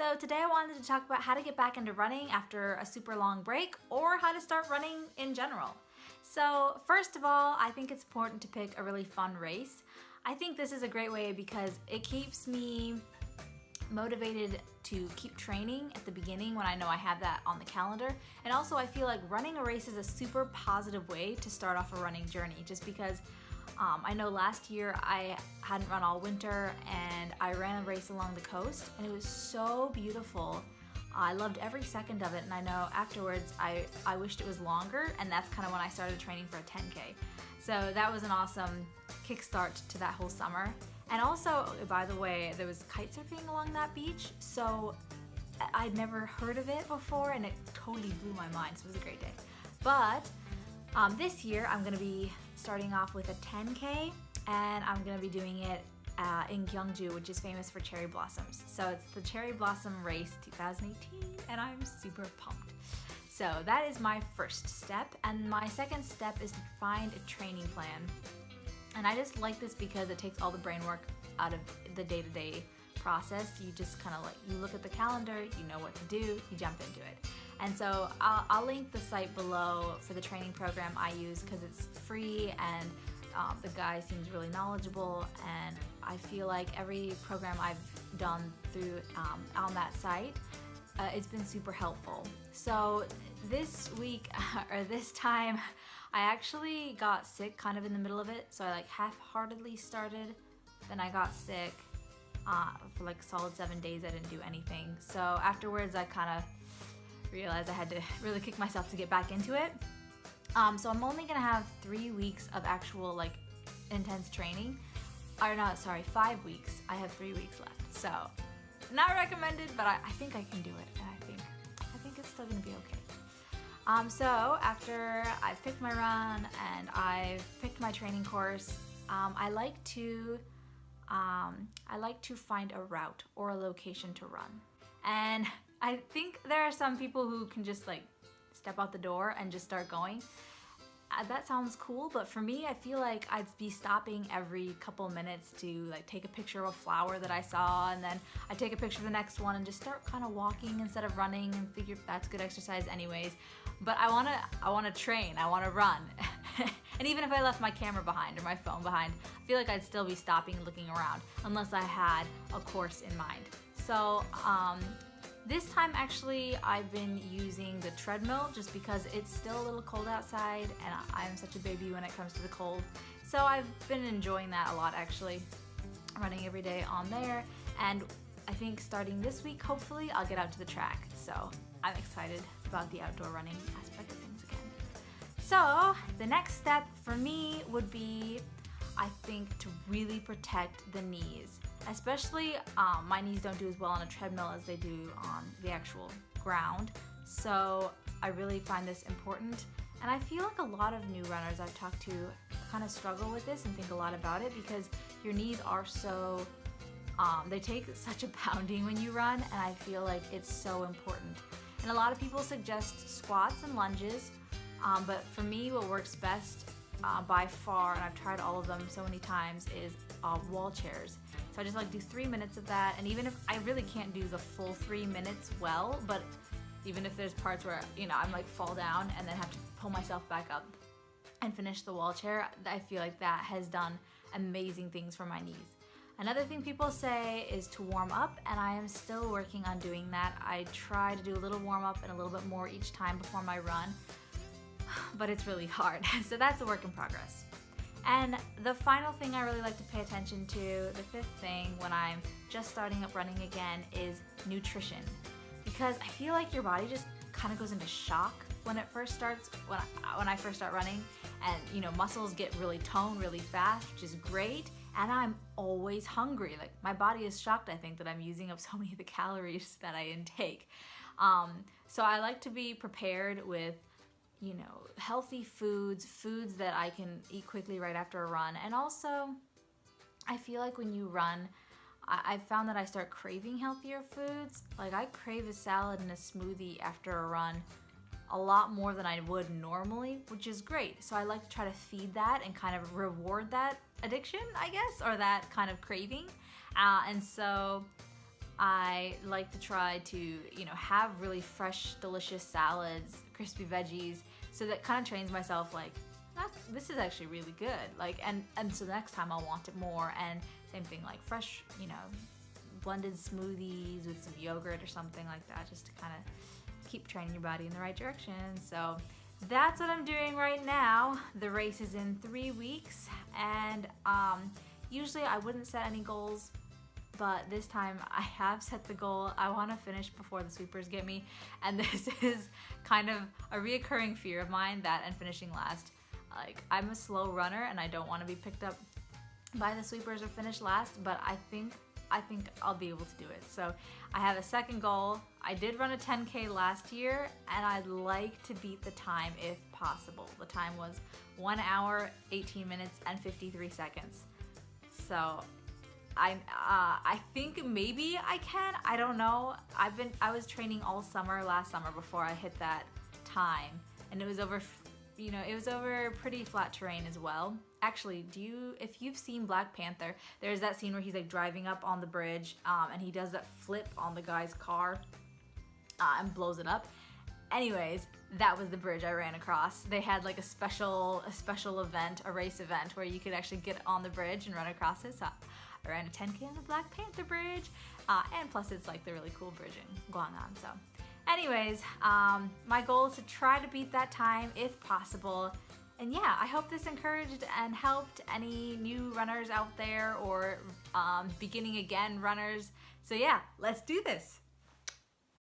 So today I wanted to talk about how to get back into running after a super long break or how to start running in general. So first of all, I think it's important to pick a really fun race. I think this is a great way because it keeps me motivated to keep training at the beginning when I know I have that on the calendar. And also I feel like running a race is a super positive way to start off a running journey, just because I know last year I hadn't run all winter and I ran a race along the coast and it was so beautiful. I loved every second of it, and I know afterwards I wished it was longer, and that's kind of when I started training for a 10K. So that was an awesome kickstart to that whole summer. And also, by the way, there was kite surfing along that beach, so I'd never heard of it before and it totally blew my mind, so it was a great day. But this year I'm going to be starting off with a 10K, and I'm going to be doing it in Gyeongju, which is famous for cherry blossoms. So it's the Cherry Blossom Race 2018, and I'm super pumped. So that is my first step, and my second step is to find a training plan. And I just like this because it takes all the brain work out of the day-to-day process. You just kind of you look at the calendar, you know what to do, you jump into it. And so I'll link the site below for the training program I use because it's free, and the guy seems really knowledgeable, and I feel like every program I've done through on that site, it's been super helpful. So this week, or this time, I actually got sick kind of in the middle of it. So I half-heartedly started, then I got sick for like a solid 7 days. I didn't do anything. So afterwards I kind of realized I had to really kick myself to get back into it. So I'm only gonna have 3 weeks of actual intense training. Or not, sorry, 5 weeks. I have 3 weeks left. So not recommended, but I think I can do it, and I think it's still gonna be okay. So after I've picked my run and I've picked my training course, I like to find a route or a location to run. And I think there are some people who can just step out the door and just start going. That sounds cool, but for me, I feel like I'd be stopping every couple minutes to take a picture of a flower that I saw, and then I take a picture of the next one and just start kind of walking instead of running, and figure that's good exercise anyways. But I wanna train, I wanna run. And even if I left my camera behind or my phone behind, I feel like I'd still be stopping and looking around unless I had a course in mind. So this time actually I've been using the treadmill just because it's still a little cold outside and I'm such a baby when it comes to the cold. So I've been enjoying that a lot actually, running every day on there. And I think starting this week, hopefully, I'll get out to the track. So I'm excited about the outdoor running aspect of things again. So the next step for me would be, I think, to really protect the knees. Especially my knees don't do as well on a treadmill as they do on the actual ground. So I really find this important. And I feel like a lot of new runners I've talked to kind of struggle with this and think a lot about it because your knees are so, they take such a pounding when you run, and I feel like it's so important. And a lot of people suggest squats and lunges, but for me what works best by far, and I've tried all of them so many times, is wall chairs. So I just do 3 minutes of that, and even if I really can't do the full 3 minutes well, but even if there's parts where I'm fall down and then have to pull myself back up and finish the wall chair, I feel like that has done amazing things for my knees. Another thing people say is to warm up, and I am still working on doing that. I try to do a little warm up and a little bit more each time before my run, but it's really hard. So that's a work in progress. And the final thing I really like to pay attention to, the fifth thing when I'm just starting up running again, is nutrition. Because I feel like your body just kind of goes into shock when it first starts, when I first start running, and muscles get really toned really fast, which is great, and I'm always hungry. My body is shocked, I think, that I'm using up so many of the calories that I intake. So I like to be prepared with healthy foods that I can eat quickly right after a run. And also, I feel like when you run, I've found that I start craving healthier foods. I crave a salad and a smoothie after a run a lot more than I would normally, which is great. So I like to try to feed that and kind of reward that addiction, I guess, or that kind of craving. And so I like to try to, you know, have really fresh, delicious salads, crispy veggies, so that kind of trains myself like, this is actually really good. Like, and so the next time I'll want it more. And same thing, like fresh, you know, blended smoothies with some yogurt or something like that, just to kind of keep training your body in the right direction. So that's what I'm doing right now. The race is in 3 weeks, and usually I wouldn't set any goals, but this time I have set the goal. I want to finish before the sweepers get me, and this is kind of a reoccurring fear of mine, that and finishing last. Like, I'm a slow runner and I don't want to be picked up by the sweepers or finish last, but I think I'll be able to do it. So I have a second goal. I did run a 10K last year, and I'd like to beat the time if possible. The time was 1 hour, 18 minutes, and 53 seconds. So I think maybe I can. I don't know. I was training all summer last summer before I hit that time, and it was over, you know, it was over pretty flat terrain as well. Actually, if you've seen Black Panther, there's that scene where he's like driving up on the bridge, and he does that flip on the guy's car and blows it up. Anyways, that was the bridge I ran across. They had like a special event, a race event, where you could actually get on the bridge and run across it. So I ran a 10K on the Black Panther bridge, and plus it's like the really cool bridging going on. So anyways, my goal is to try to beat that time if possible. And yeah, I hope this encouraged and helped any new runners out there, or beginning again runners. So yeah, let's do this.